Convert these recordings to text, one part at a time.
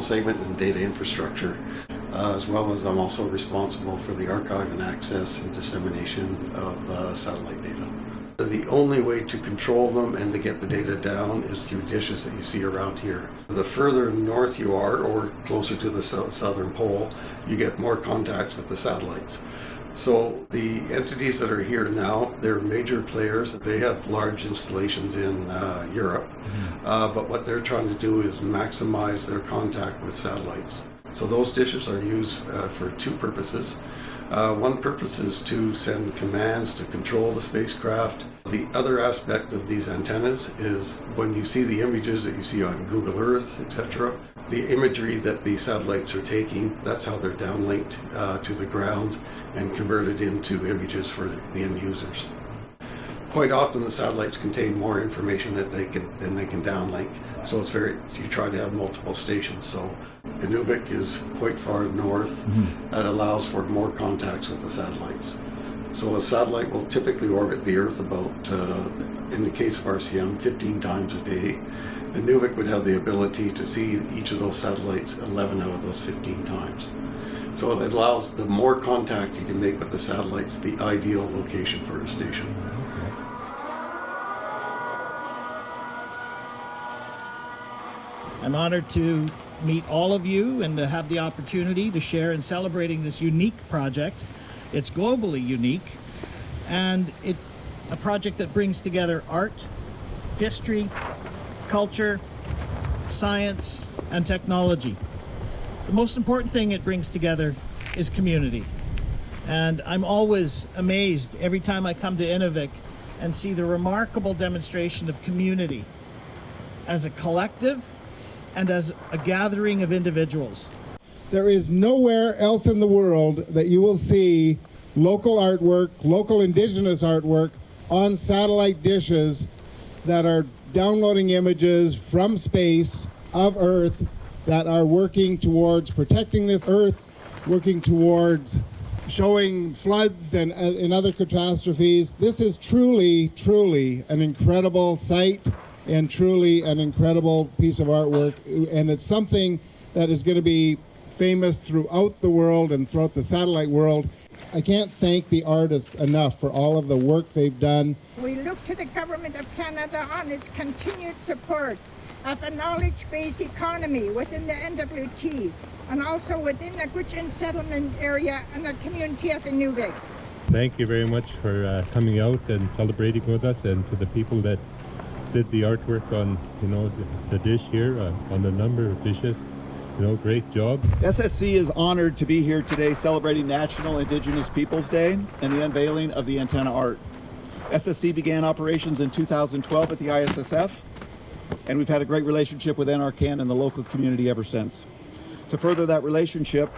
ground segment and data infrastructure, as well as I'm also responsible for the archive and access and dissemination of satellite data. The only way to control them and to get the data down is through dishes that you see around here. The further north you are, or closer to the southern pole, you get more contacts with the satellites. So the entities that are here now, they're major players. They have large installations in Europe, but what they're trying to do is maximize their contact with satellites. So those dishes are used for two purposes. One purpose is to send commands to control the spacecraft. The other aspect of these antennas is when you see the images that you see on Google Earth, etc., the imagery that the satellites are taking, that's how they're downlinked to the ground and converted into images for the end users. Quite often the satellites contain more information than they can downlink, so you try to have multiple stations. So Inuvik is quite far north. That allows for more contacts with the satellites. So a satellite will typically orbit the Earth about, in the case of RCM, 15 times a day. Inuvik would have the ability to see each of those satellites 11 out of those 15 times. So it allows the more contact you can make with the satellites, the ideal location for a station. I'm honored to meet all of you and to have the opportunity to share in celebrating this unique project. It's globally unique, and it's a project that brings together art, history, culture, science, and technology. The most important thing it brings together is community. And I'm always amazed every time I come to Inuvik and see the remarkable demonstration of community as a collective and as a gathering of individuals. There is nowhere else in the world that you will see local artwork, local indigenous artwork on satellite dishes that are downloading images from space of Earth that are working towards protecting the Earth, working towards showing floods and other catastrophes. This is truly, truly an incredible sight and truly an incredible piece of artwork, and it's something that is going to be famous throughout the world and throughout the satellite world. I can't thank the artists enough for all of the work they've done. We look to the Government of Canada on its continued support of a knowledge-based economy within the NWT and also within the Gwich'in settlement area and the community of Inuvik. Thank you very much for coming out and celebrating with us, and to the people that did the artwork on, the dish here, on the number of dishes. Great job. SSC is honored to be here today celebrating National Indigenous Peoples Day and the unveiling of the antenna art. SSC began operations in 2012 at the ISSF, and we've had a great relationship with NRCan and the local community ever since. To further that relationship,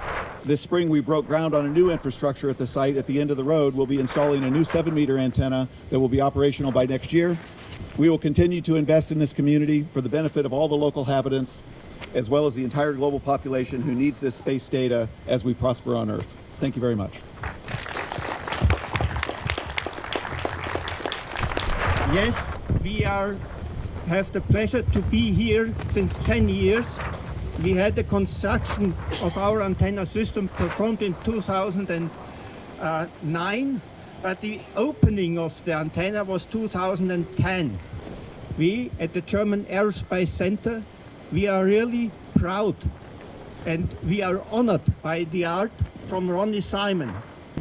this spring we broke ground on a new infrastructure at the site. At the end of the road, we'll be installing a new 7-meter antenna that will be operational by next year. We will continue to invest in this community for the benefit of all the local inhabitants, as well as the entire global population who needs this space data as we prosper on Earth. Thank you very much. Yes, we have the pleasure to be here since 10 years. We had the construction of our antenna system performed in 2009, but the opening of the antenna was 2010. We at the German Aerospace Center, we are really proud and we are honored by the art from Ronnie Simon.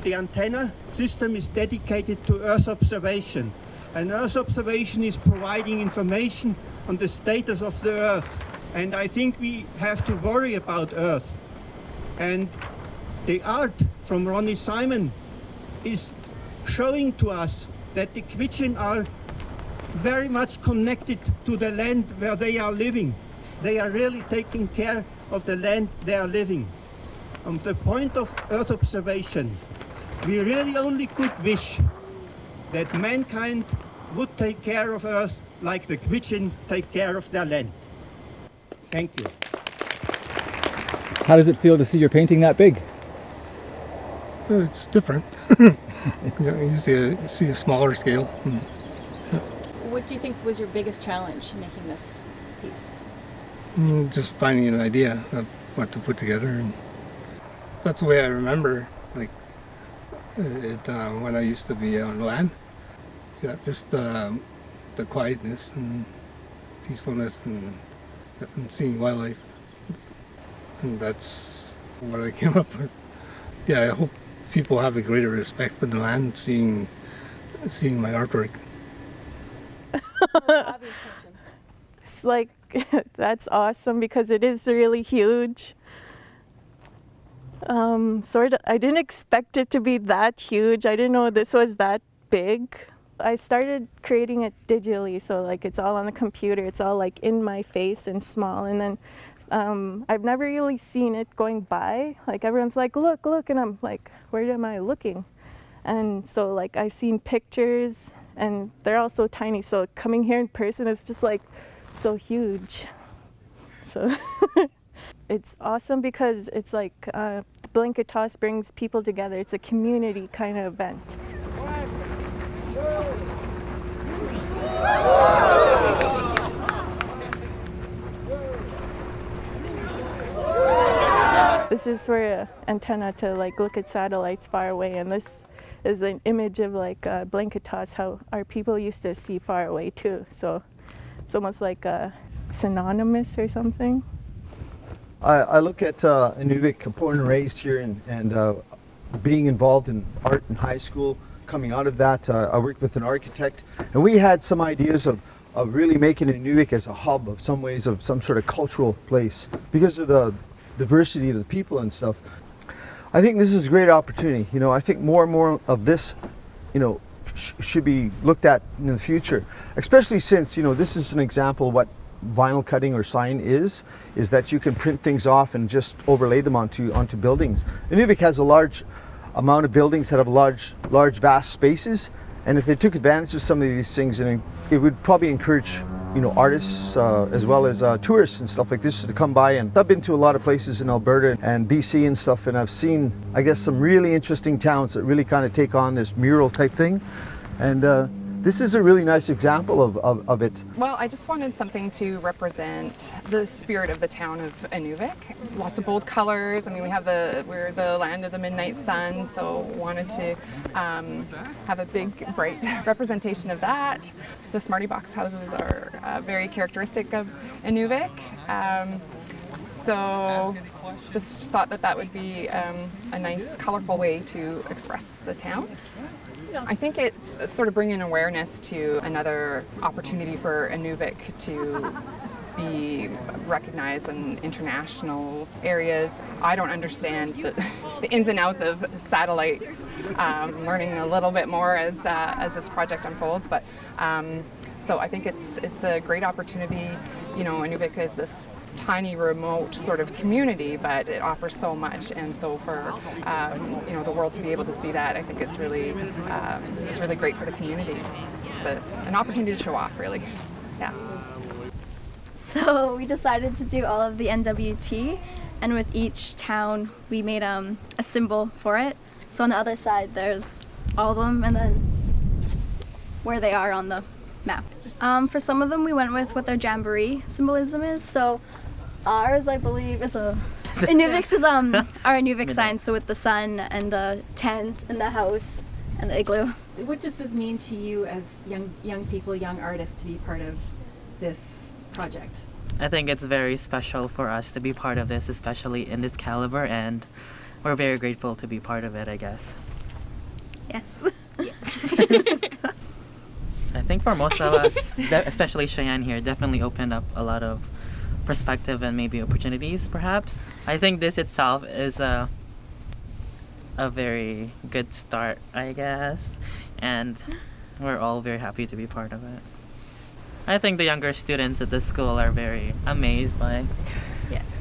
The antenna system is dedicated to Earth observation, and Earth observation is providing information on the status of the Earth. And I think we have to worry about Earth. And the art from Ronnie Simon is showing to us that the Gwich'in are very much connected to the land where they are living. They are really taking care of the land they are living. From the point of Earth observation, we really only could wish that mankind would take care of Earth like the Gwich'in take care of their land. Thank you. How does it feel to see your painting that big? It's different. You see a smaller scale. What do you think was your biggest challenge in making this piece? Just finding an idea of what to put together. And that's the way I remember, like, when I used to be on land. Yeah, just the quietness and peacefulness and seeing wildlife. And that's what I came up with. Yeah, I hope people have a greater respect for the land, seeing my artwork. It's like, that's awesome because it is really huge. I didn't expect it to be that huge. I didn't know this was that big. I started creating it digitally, so like it's all on the computer. It's all like in my face and small. And then I've never really seen it going by. Like everyone's like, look, look, and I'm like, where am I looking? And so like I've seen pictures, and they're all so tiny. So coming here in person is just like so huge. So it's awesome because it's like blanket toss brings people together. It's a community kind of event. This is for an antenna to like look at satellites far away, and this is an image of like blanket toss, how our people used to see far away too. So it's almost like synonymous or something. I look at Inuvik, born and raised here, and being involved in art in high school. Coming out of that, I worked with an architect, and we had some ideas of really making Inuvik as a hub of some ways, of some sort of cultural place because of the diversity of the people and stuff. I think this is a great opportunity. You know, I think more and more of this, you know, should be looked at in the future, especially since, you know, this is an example of what vinyl cutting or sign is that you can print things off and just overlay them onto buildings. Inuvik has a large amount of buildings that have large vast spaces, and if they took advantage of some of these things, and it would probably encourage, you know, artists as well as tourists and stuff like this to come by. And I've been to a lot of places in Alberta and BC and stuff, and I've seen, I guess, some really interesting towns that really kind of take on this mural type thing, and this is a really nice example of it. Well, I just wanted something to represent the spirit of the town of Inuvik. Lots of bold colors. I mean, we're the land of the midnight sun, so wanted to have a big, bright representation of that. The Smarty Box houses are very characteristic of Inuvik. So just thought that would be a nice, colorful way to express the town. I think it's sort of bringing awareness to another opportunity for Inuvik to be recognized in international areas. I don't understand the ins and outs of satellites. Learning a little bit more as this project unfolds, but so I think it's a great opportunity. You know, Inuvik is this tiny, remote sort of community, but it offers so much, and so for you know, the world to be able to see that, I think it's really great for the community. It's an opportunity to show off, really. Yeah. So we decided to do all of the NWT, and with each town we made a symbol for it. So on the other side there's all of them, and then where they are on the map. For some of them we went with what their jamboree symbolism is. So ours, I believe, is Inuvik's is our Inuvik sign, so with the sun and the tent and the house and the igloo. What does this mean to you as young people, young artists, to be part of this project? I think it's very special for us to be part of this, especially in this caliber, and we're very grateful to be part of it, I guess. Yes. I think for most of us, especially Cheyenne here, definitely opened up a lot of perspective and maybe opportunities, perhaps. I think this itself is a very good start, I guess, and we're all very happy to be part of it. I think the younger students at this school are very amazed by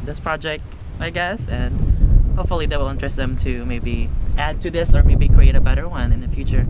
this project, I guess, and hopefully that will interest them to maybe add to this or maybe create a better one in the future.